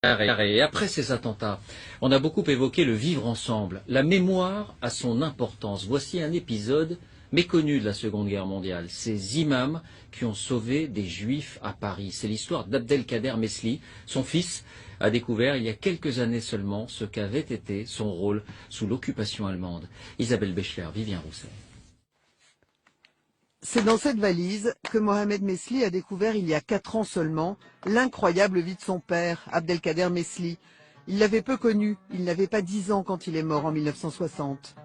Et après ces attentats, on a beaucoup évoqué le vivre ensemble. La mémoire a son importance. Voici un épisode méconnu de la Seconde Guerre mondiale. Ces imams qui ont sauvé des juifs à Paris. C'est l'histoire d'Abdelkader Mesli. Son fils a découvert il y a quelques années seulement ce qu'avait été son rôle sous l'occupation allemande. Isabelle Bechler, Vivien Rousset. C'est dans cette valise que Mohamed Mesli a découvert il y a 4 ans seulement l'incroyable vie de son père, Abdelkader Mesli. Il l'avait peu connu, il n'avait pas 10 ans quand il est mort en 1960.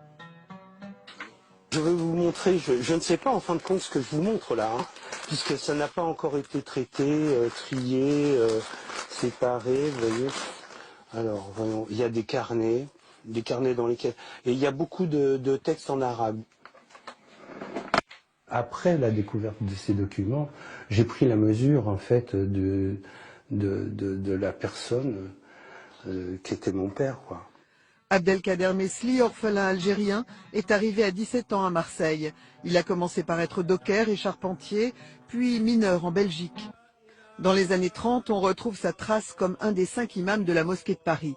Je vais vous montrer, je ne sais pas en fin de compte ce que je vous montre là, hein, puisque ça n'a pas encore été traité, trié, séparé, vous voyez. Alors, voyons, il y a des carnets dans lesquels... Et il y a beaucoup de textes en arabe. Après la découverte de ces documents, j'ai pris la mesure en fait de la personne qui était mon père, quoi. Abdelkader Mesli, orphelin algérien, est arrivé à 17 ans à Marseille. Il a commencé par être docker et charpentier, puis mineur en Belgique. Dans les années 30, on retrouve sa trace comme un des 5 imams de la mosquée de Paris.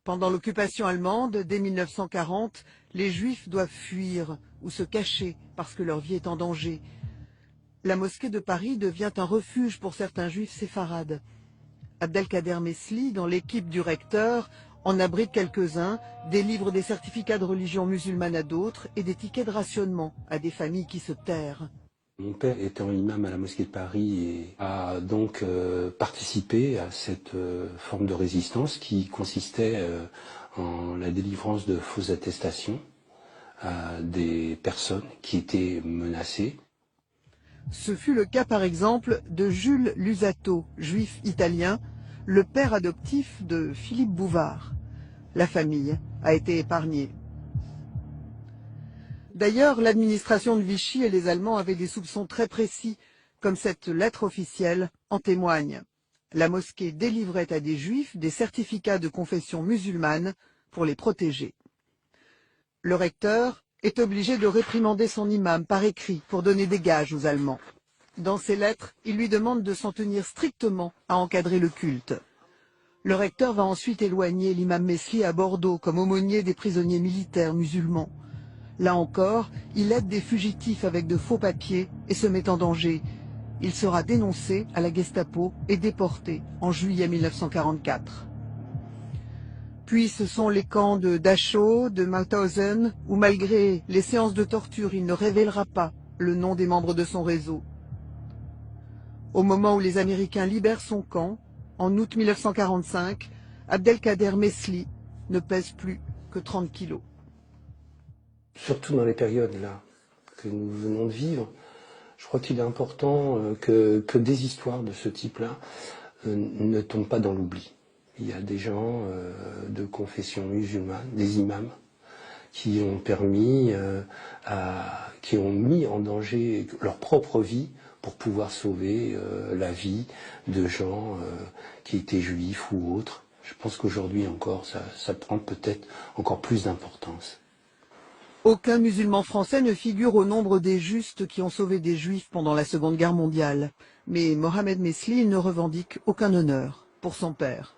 Pendant l'occupation allemande, dès 1940, les Juifs doivent fuir ou se cacher parce que leur vie est en danger. La mosquée de Paris devient un refuge pour certains Juifs séfarades. Abdelkader Mesli, dans l'équipe du recteur, en abrite quelques-uns, délivre des certificats de religion musulmane à d'autres et des tickets de rationnement à des familles qui se terrent. Mon père étant imam à la mosquée de Paris et a donc participé à cette forme de résistance qui consistait en la délivrance de fausses attestations à des personnes qui étaient menacées. Ce fut le cas par exemple de Jules Lusato, juif italien, le père adoptif de Philippe Bouvard. La famille a été épargnée. D'ailleurs, l'administration de Vichy et les Allemands avaient des soupçons très précis, comme cette lettre officielle en témoigne. La mosquée délivrait à des juifs des certificats de confession musulmane pour les protéger. Le recteur est obligé de réprimander son imam par écrit pour donner des gages aux Allemands. Dans ses lettres, il lui demande de s'en tenir strictement à encadrer le culte. Le recteur va ensuite éloigner l'imam Mesli à Bordeaux comme aumônier des prisonniers militaires musulmans. Là encore, il aide des fugitifs avec de faux papiers et se met en danger. Il sera dénoncé à la Gestapo et déporté en juillet 1944. Puis ce sont les camps de Dachau, de Mauthausen, où malgré les séances de torture, il ne révélera pas le nom des membres de son réseau. Au moment où les Américains libèrent son camp, en août 1945, Abdelkader Mesli ne pèse plus que 30 kilos. Surtout dans les périodes là que nous venons de vivre, je crois qu'il est important que des histoires de ce type-là ne tombent pas dans l'oubli. Il y a des gens de confession musulmane, des imams, qui ont permis, qui ont mis en danger leur propre vie pour pouvoir sauver la vie de gens qui étaient juifs ou autres. Je pense qu'aujourd'hui encore, ça prend peut-être encore plus d'importance. Aucun musulman français ne figure au nombre des justes qui ont sauvé des juifs pendant la Seconde Guerre mondiale. Mais Mohamed Mesli ne revendique aucun honneur pour son père.